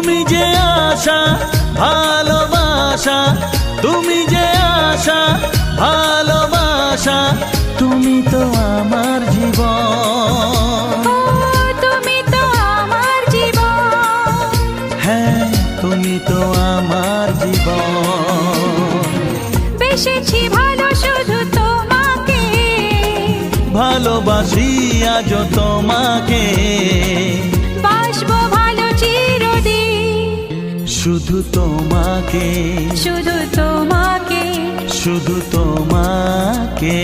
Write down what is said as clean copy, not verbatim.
তুমি যে আশা ভালোবাসা, তুমি যে আশা ভালোবাসা, তুমি তো আমার জীবন। তুমি তো আমার জীবন, হ্যাঁ তুমি তো আমার জীবন। বেসেছি ভালো শুধু তোমাকে, ভালোবাসি আজ তোমাকে, বাসবো ভালো চিরদিন। শুধু তোমাকে, শুধু তোমাকে, শুধু তোমাকে।